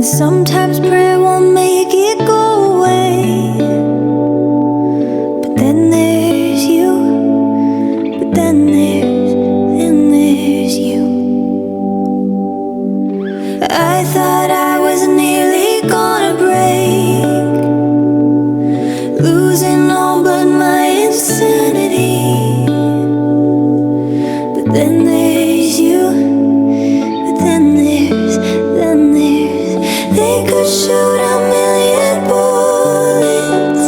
Sometimes prayer won't make it go away, but then there's you, but then there's you. I thought I was nearly gonna break, losing all but my insanity, but then there's you, but then there's they could shoot a million bullets,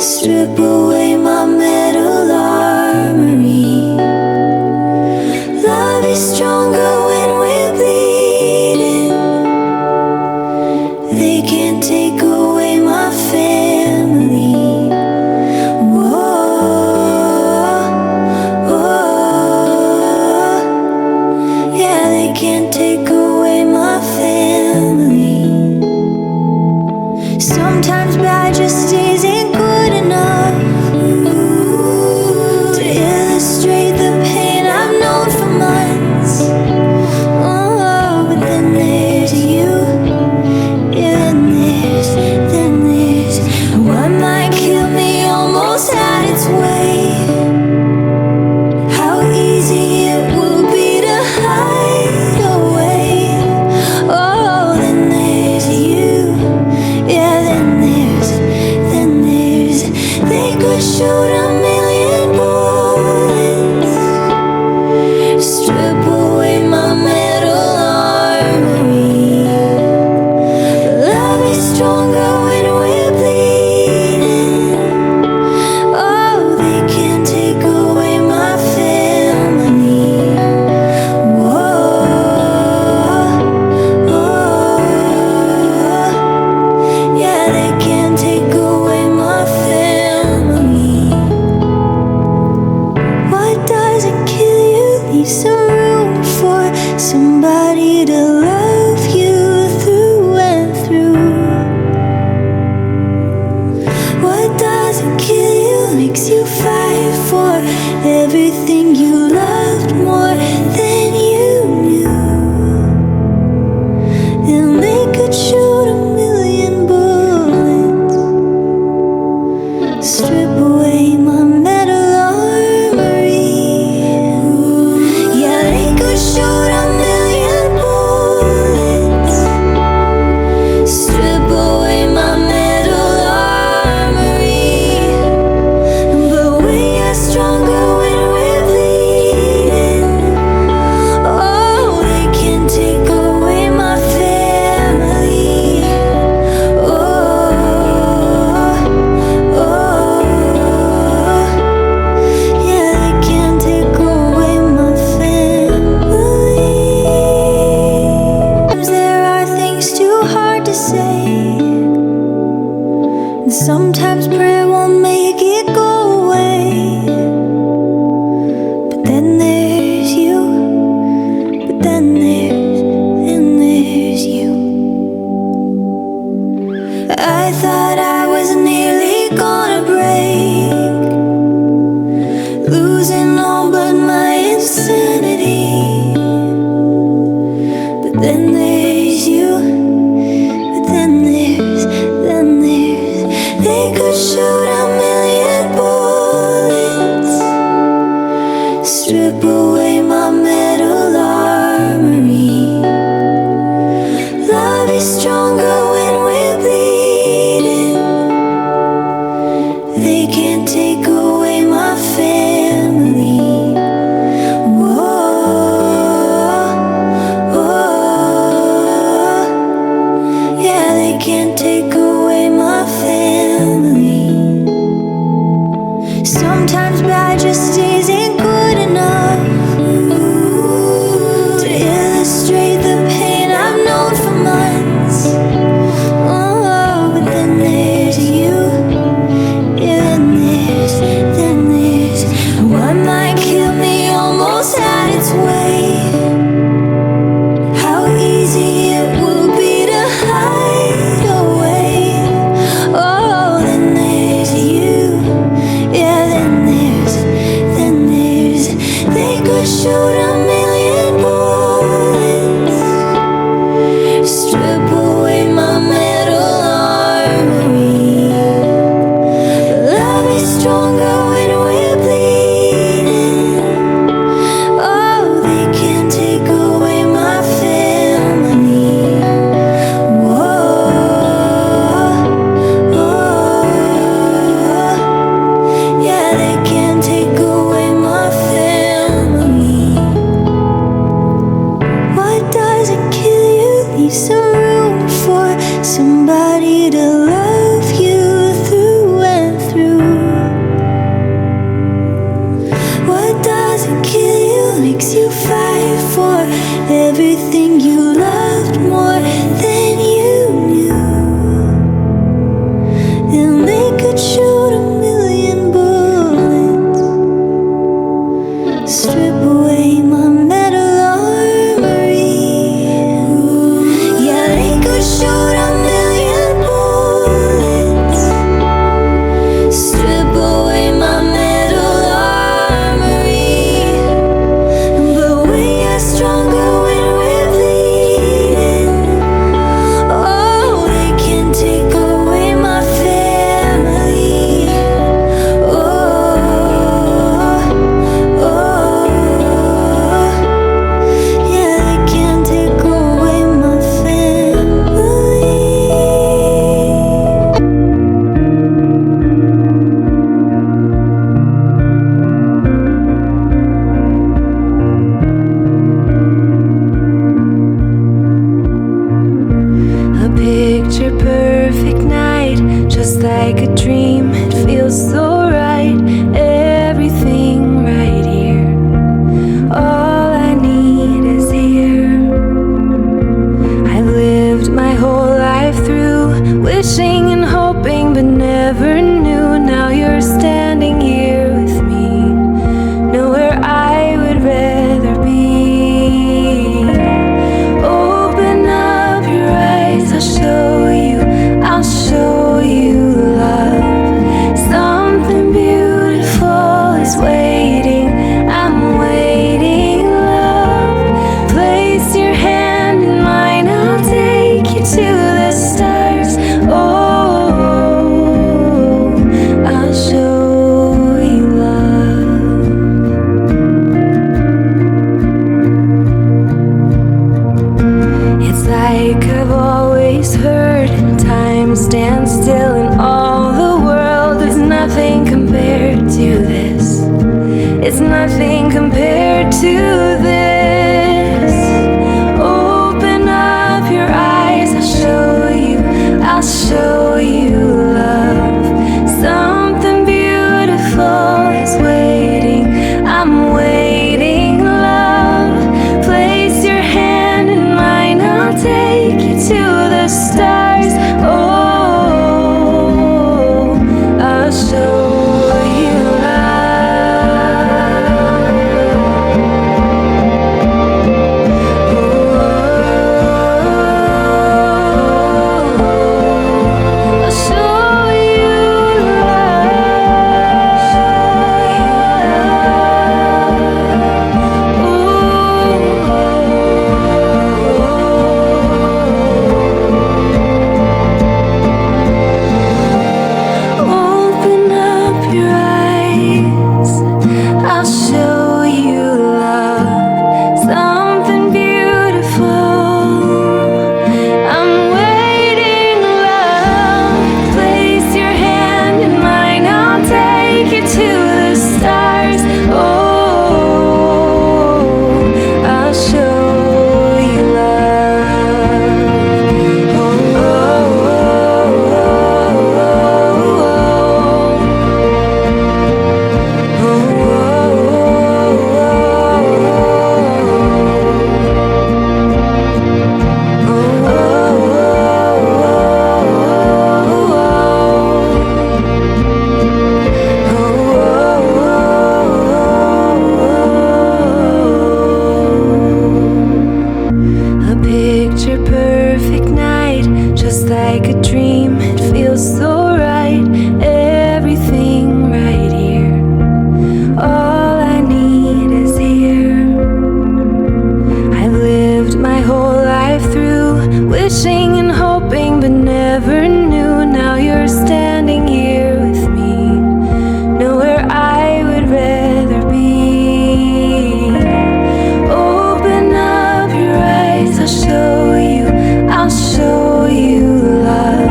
strip away my metal armory. Love is stronger when we're bleeding. They can't take away my family. Whoa, whoa. Yeah, they can't take away my family. Sometimes bad just isn't good enough to illustrate the pain I've known for months. Oh, but then there's you, yeah, then there's what might kill me almost had its way. How easy it will be to hide away. Oh, then there's you, yeah, then there's they could shoot a million bullets, strip away my metal armory. Love is stronger when we're bleeding. Oh, they can't take away my family. Whoa, whoa. Yeah, they can't take away my family. What doesn't kill you leaves some room for somebody to love you through and through. What doesn't kill you makes you fight for everything you loved more than you knew. And they could shoot a million bullets, strip away my metal armory. Yeah, they could shoot a million bullets, strip away my metal armory. But we are stronger when we're bleeding. Oh, they can't take away my family. Oh, oh, yeah, they can't take away my family. There are things too hard to say, and sometimes prayer won't make it go away. But then there's you, but then there's you. I thought I was nearly gonna break, losing all but my insanity. But then there's you, but then there's they could shoot a million bullets, strip away my metal armory. Love is stronger when we're bleeding. They can't take away my family. Whoa, whoa. Yeah, they can't take away my family. What doesn't kill you leaves some room for somebody to love you through and through. What doesn't kill you makes you fight for everything you loved more than you knew. And they could shoot a million bullets, strip away my metal armory. Yeah, they could shoot a million bullets, strip away my metal armory. But we are stronger when we're bleeding. Oh, they can take away my family. Oh, oh, yeah, they can take away my family. A picture perfect night, just like a dream. It feels so right, everything right here. All I need is here. I've lived my whole life through, wishing and hoping, but never knew. Now you're standing here with me, nowhere I would rather be. Open up your eyes, I'll show you love. Something beautiful is waiting, I'm waiting, love. Place your hand in mine, I'll take you to the stars. Oh, I'll show you love. It's like I've always heard, time stands still in all the world. There's nothing compared to this. It's nothing compared to this. Open up your eyes, I'll show you love. Something beautiful is waiting, I'm waiting, love. Place your hand in mine, I'll take you to the stars. Oh, I'll show you love. I'll show you Open up your eyes, I'll show you love. Something beautiful, I'm waiting, love. Place your hand in mine, I'll take you to the stars. Oh, I'll show you love. Oh, oh, a picture perfect night, just like a dream. It feels so right, everything right here. All I need is here. I've lived my whole life through, wishing and hoping, but never knew. Now you're standing here with me, nowhere I would rather be. Open up your eyes, I'll show you love.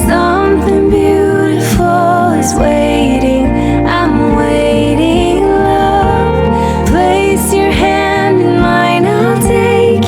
Something beautiful is waiting, I'm waiting, love. Place your hand in mine, I'll take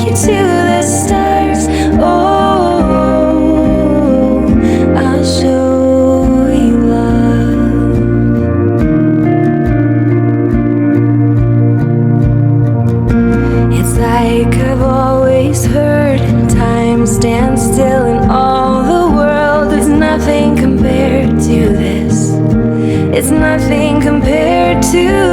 It's nothing compared to